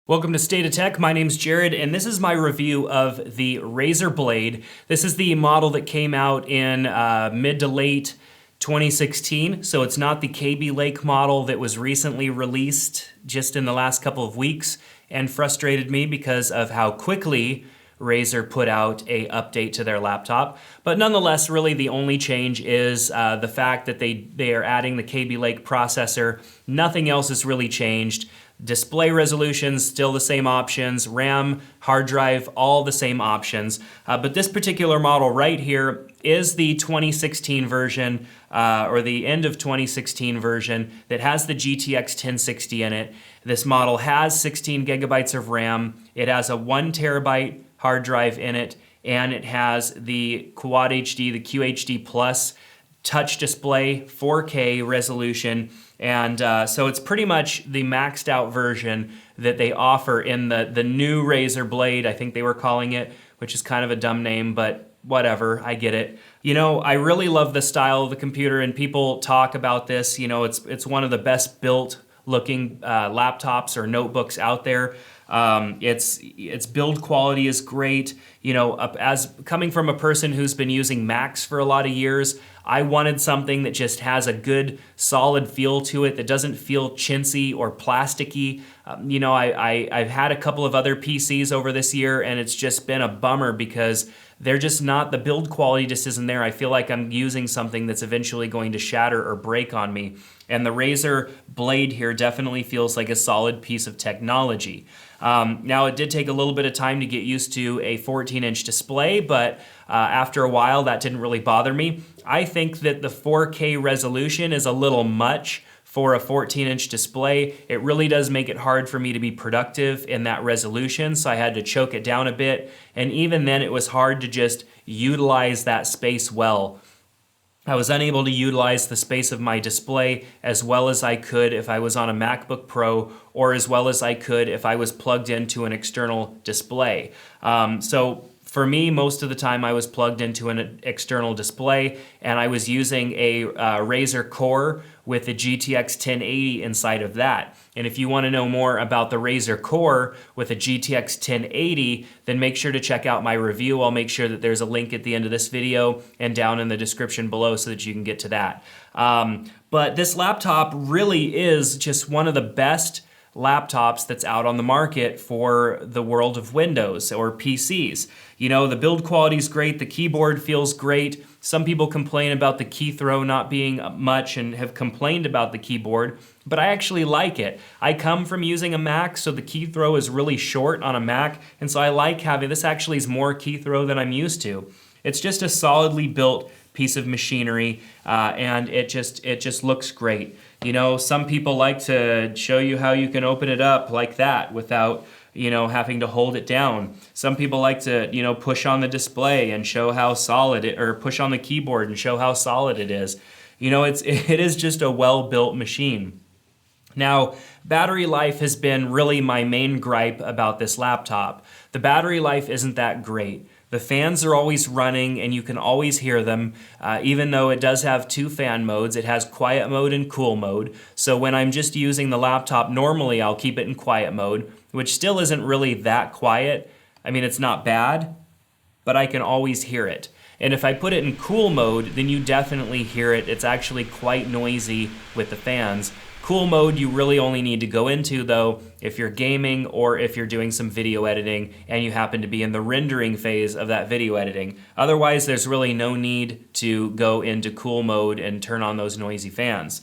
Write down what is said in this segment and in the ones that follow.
Welcome to State of Tech. My name's Jared, and this is my review of the Razer Blade. This is the model that came out in mid to late 2016, so it's not the KB Lake model that was recently released just in the last couple of weeks and frustrated me because of how quickly Razer put out a update to their laptop. But nonetheless, really the only change is the fact that they are adding the KB Lake processor. Nothing else has really changed. Display resolutions, still the same options. RAM, hard drive, all the same options. But this particular model right here is the 2016 version, or the end of 2016 version that has the GTX 1060 in it. This model has 16 gigabytes of RAM. It has a 1 terabyte hard drive in it, and it has the Quad HD, the QHD Plus touch display, 4K resolution, and so it's pretty much the maxed out version that they offer in the new Razer Blade, I think they were calling it, which is kind of a dumb name, but whatever, I get it. You know, I really love the style of the computer, and people talk about this. You know, it's one of the best built looking laptops or notebooks out there. Its build quality is great. You know, as coming from a person who's been using Macs for a lot of years, I wanted something that just has a good solid feel to it, that doesn't feel chintzy or plasticky. You know, I've had a couple of other PCs over this year, and it's just been a bummer because they're just not, the build quality just isn't there. I feel like I'm using something that's eventually going to shatter or break on me. And the Razer Blade here definitely feels like a solid piece of technology. Now, it did take a little bit of time to get used to a 14-inch display, but after a while, that didn't really bother me. I think that the 4K resolution is a little much for a 14-inch display. It really does make it hard for me to be productive in that resolution, so I had to choke it down a bit. And even then, it was hard to just utilize that space well. I was unable to utilize the space of my display as well as I could if I was on a MacBook Pro, or as well as I could if I was plugged into an external display. So for me, most of the time I was plugged into an external display, and I was using a Razer Core with the GTX 1080 inside of that. And if you want to know more about the Razer Core with a GTX 1080, then make sure to check out my review. I'll make sure that there's a link at the end of this video and down in the description below so that you can get to that. But this laptop really is just one of the best laptops that's out on the market for the world of Windows or PCs. You know, the build quality is great, the keyboard feels great. Some people complain about the key throw not being much and have complained about the keyboard, but I actually like it. I come from using a Mac, so the key throw is really short on a Mac, and so I like having, this actually is more key throw than I'm used to. It's just a solidly built piece of machinery, and it just looks great. You know, some people like to show you how you can open it up like that without, you know, having to hold it down. Some people like to, you know, push on the display and show how solid it, or push on the keyboard and show how solid it is. You know, it is just a well-built machine. Now, battery life has been really my main gripe about this laptop. The battery life isn't that great. The fans are always running and you can always hear them, even though it does have 2 fan modes. It has quiet mode and cool mode. So when I'm just using the laptop normally, I'll keep it in quiet mode, which still isn't really that quiet. I mean, it's not bad, but I can always hear it. And if I put it in cool mode, then you definitely hear it. It's actually quite noisy with the fans. Cool mode you really only need to go into though if you're gaming or if you're doing some video editing and you happen to be in the rendering phase of that video editing. Otherwise, there's really no need to go into cool mode and turn on those noisy fans.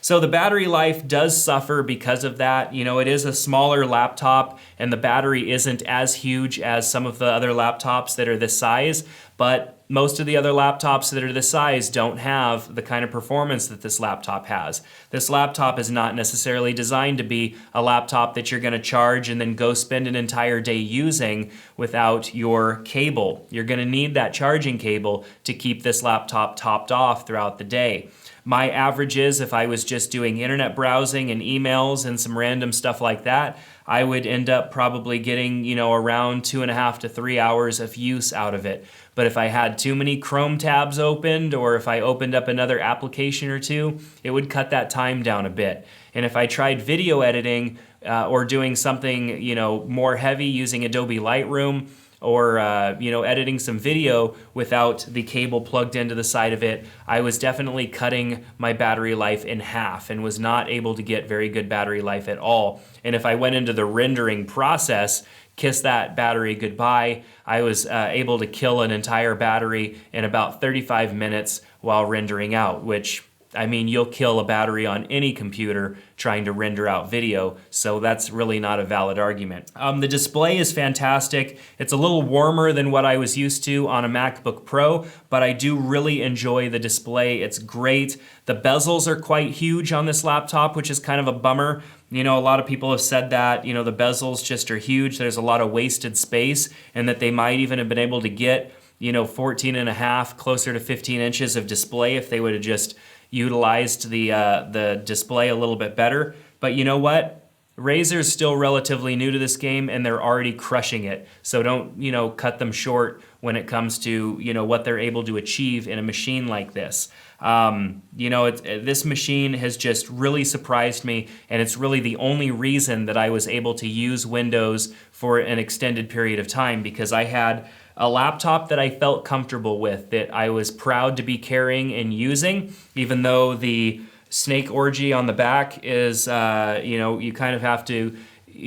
So the battery life does suffer because of that. You know, it is a smaller laptop and the battery isn't as huge as some of the other laptops that are this size, but most of the other laptops that are this size don't have the kind of performance that this laptop has. This laptop is not necessarily designed to be a laptop that you're going to charge and then go spend an entire day using without your cable. You're going to need that charging cable to keep this laptop topped off throughout the day. My average is, if I was just doing internet browsing and emails and some random stuff like that, I would end up probably getting, around 2.5 to 3 hours of use out of it. But if I had too many Chrome tabs opened, or if I opened up another application or two, it would cut that time down a bit. And if I tried video editing or doing something, more heavy using Adobe Lightroom, or editing some video without the cable plugged into the side of it, I was definitely cutting my battery life in half and was not able to get very good battery life at all. And if I went into the rendering process, kiss that battery goodbye, I was able to kill an entire battery in about 35 minutes while rendering out, which, I mean, you'll kill a battery on any computer trying to render out video, so that's really not a valid argument. The display is fantastic. It's a little warmer than what I was used to on a MacBook Pro, but I do really enjoy the display. It's great. The bezels are quite huge on this laptop, which is kind of a bummer. A lot of people have said that, the bezels just are huge. There's a lot of wasted space, and that they might even have been able to get, 14 and a half, closer to 15 inches of display if they would have just utilized the display a little bit better. But you know what? Razer's still relatively new to this game, and they're already crushing it. So don't, cut them short when it comes to, what they're able to achieve in a machine like this. This machine has just really surprised me, and it's really the only reason that I was able to use Windows for an extended period of time, because I had a laptop that I felt comfortable with, that I was proud to be carrying and using, even though the snake orgy on the back is, you kind of have to,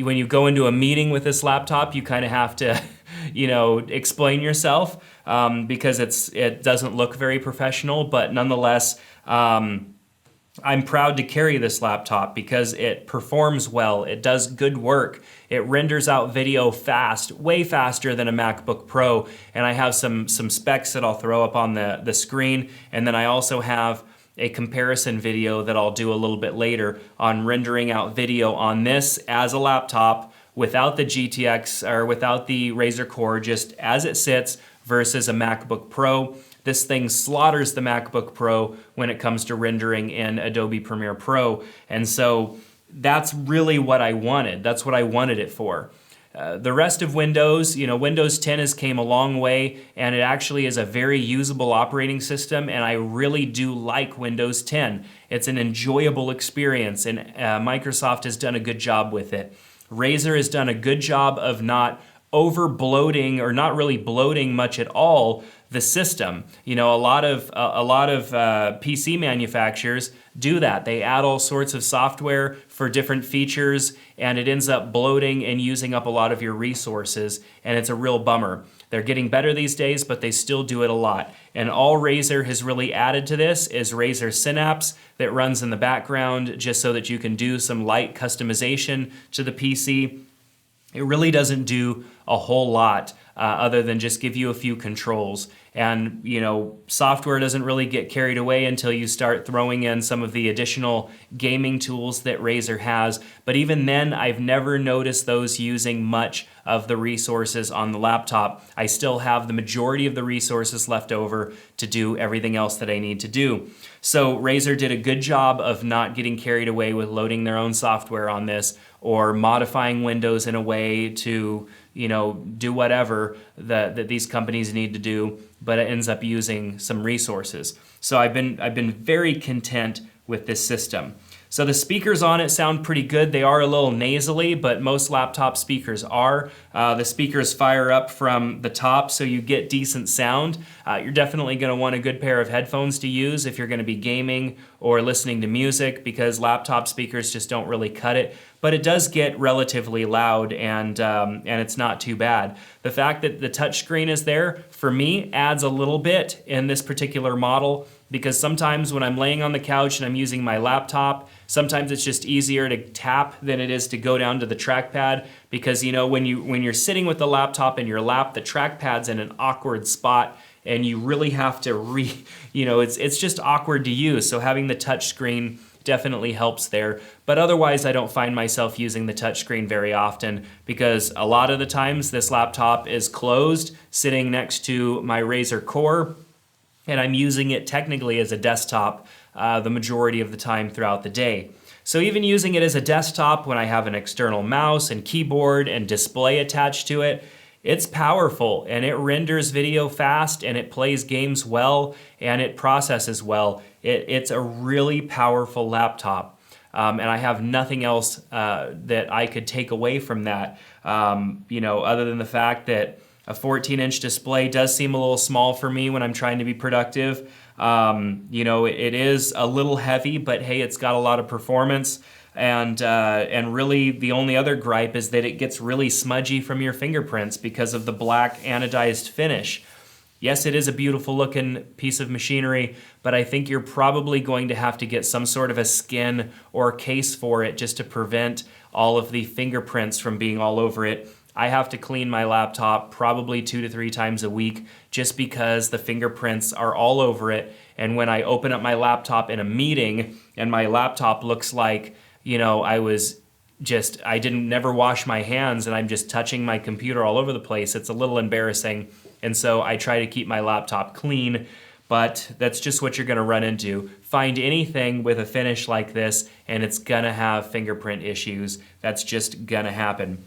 when you go into a meeting with this laptop, you kind of have to, explain yourself because it doesn't look very professional, but nonetheless, I'm proud to carry this laptop because it performs well, it does good work, it renders out video fast, way faster than a MacBook Pro, and I have some specs that I'll throw up on the screen, and then I also have a comparison video that I'll do a little bit later on rendering out video on this as a laptop without the GTX or without the Razer Core, just as it sits, versus a MacBook Pro. This thing slaughters the MacBook Pro when it comes to rendering in Adobe Premiere Pro. And so that's really what I wanted. That's what I wanted it for. The rest of Windows, Windows 10 has came a long way, and it actually is a very usable operating system, and I really do like Windows 10. It's an enjoyable experience, and Microsoft has done a good job with it. Razer has done a good job of not over bloating, or not really bloating much at all, the system. A lot of PC manufacturers do that. They add all sorts of software for different features, and it ends up bloating and using up a lot of your resources, and it's a real bummer. They're getting better these days, but they still do it a lot. And all Razer has really added to this is Razer Synapse that runs in the background just so that you can do some light customization to the PC. It really doesn't do a whole lot other than just give you a few controls. And, software doesn't really get carried away until you start throwing in some of the additional gaming tools that Razer has. But even then, I've never noticed those using much of the resources on the laptop. I still have the majority of the resources left over to do everything else that I need to do. So Razer did a good job of not getting carried away with loading their own software on this, or modifying Windows in a way to, do whatever that these companies need to do, but it ends up using some resources. So I've been very content with this system. So the speakers on it sound pretty good. They are a little nasally, but most laptop speakers are. The speakers fire up from the top, so you get decent sound. You're definitely going to want a good pair of headphones to use if you're going to be gaming or listening to music, because laptop speakers just don't really cut it. But it does get relatively loud, and it's not too bad. The fact that the touchscreen is there, for me, adds a little bit in this particular model, because sometimes when I'm laying on the couch and I'm using my laptop, sometimes it's just easier to tap than it is to go down to the trackpad, because when you're sitting with the laptop in your lap, the trackpad's in an awkward spot, and you really have to it's just awkward to use. So having the touchscreen definitely helps there. But otherwise, I don't find myself using the touchscreen very often, because a lot of the times this laptop is closed, sitting next to my Razer Core, and I'm using it technically as a desktop the majority of the time throughout the day. So even using it as a desktop when I have an external mouse and keyboard and display attached to it, it's powerful and it renders video fast and it plays games well and it processes well. It's a really powerful laptop. And I have nothing else that I could take away from that, other than the fact that a 14-inch display does seem a little small for me when I'm trying to be productive. It is a little heavy, but hey, it's got a lot of performance. And really the only other gripe is that it gets really smudgy from your fingerprints because of the black anodized finish. Yes, it is a beautiful looking piece of machinery, but I think you're probably going to have to get some sort of a skin or case for it just to prevent all of the fingerprints from being all over it. I have to clean my laptop probably 2 to 3 times a week just because the fingerprints are all over it. And when I open up my laptop in a meeting and my laptop looks like, I didn't never wash my hands and I'm just touching my computer all over the place, it's a little embarrassing. And so I try to keep my laptop clean, but that's just what you're gonna run into. Find anything with a finish like this and it's gonna have fingerprint issues. That's just gonna happen.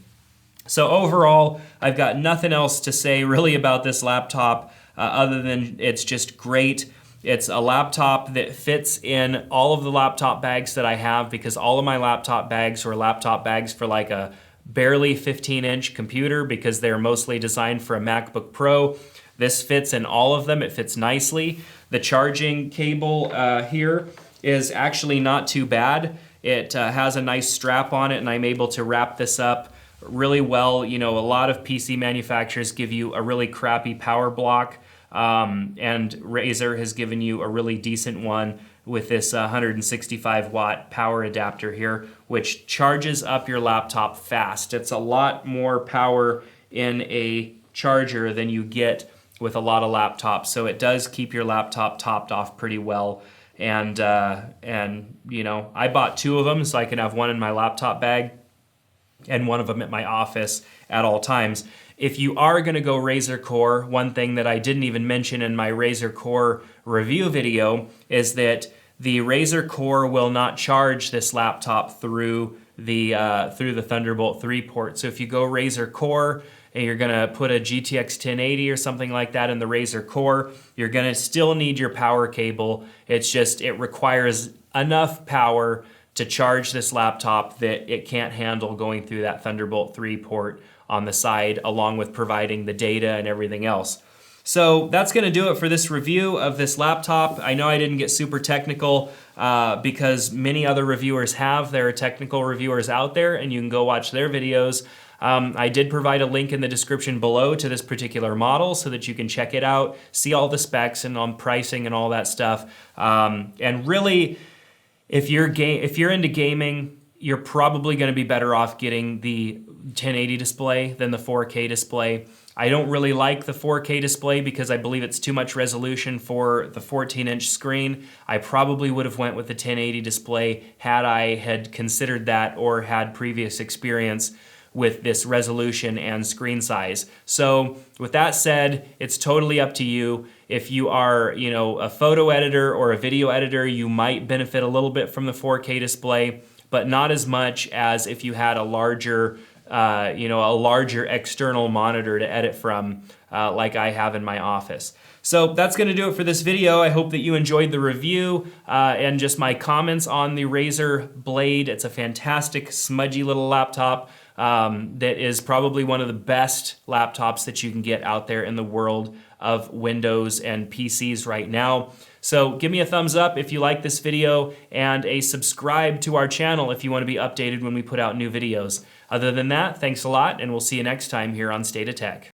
So overall, I've got nothing else to say really about this laptop other than it's just great. It's a laptop that fits in all of the laptop bags that I have because all of my laptop bags are laptop bags for like a barely 15-inch computer because they're mostly designed for a MacBook Pro. This fits in all of them. It fits nicely. The charging cable here is actually not too bad. It has a nice strap on it and I'm able to wrap this up really well. A lot of PC manufacturers give you a really crappy power block, and Razer has given you a really decent one with this 165 watt power adapter here, which charges up your laptop fast. It's a lot more power in a charger than you get with a lot of laptops, so it does keep your laptop topped off pretty well. And I bought 2 of them so I can have one in my laptop bag and one of them at my office at all times. If you are going to go Razer Core, one thing that I didn't even mention in my Razer Core review video is that the Razer Core will not charge this laptop through the Thunderbolt 3 port. So if you go Razer Core and you're going to put a GTX 1080 or something like that in the Razer Core, you're going to still need your power cable. It's just, it requires enough power to charge this laptop that it can't handle going through that Thunderbolt 3 port on the side, along with providing the data and everything else. So that's gonna do it for this review of this laptop. I know I didn't get super technical because many other reviewers have. There are technical reviewers out there and you can go watch their videos. I did provide a link in the description below to this particular model so that you can check it out, see all the specs and on pricing and all that stuff. And really, if you're into gaming, you're probably going to be better off getting the 1080 display than the 4K display. I don't really like the 4K display because I believe it's too much resolution for the 14-inch screen. I probably would have went with the 1080 display had I had considered that or had previous experience with this resolution and screen size. So with that said, it's totally up to you. If you are, a photo editor or a video editor, you might benefit a little bit from the 4K display, but not as much as if you had a larger external monitor to edit from, like I have in my office. So that's going to do it for this video. I hope that you enjoyed the review and just my comments on the Razer Blade. It's a fantastic, smudgy little laptop that is probably one of the best laptops that you can get out there in the world of Windows and PCs right now. So give me a thumbs up if you like this video and a subscribe to our channel if you want to be updated when we put out new videos. Other than that, thanks a lot and we'll see you next time here on State of Tech.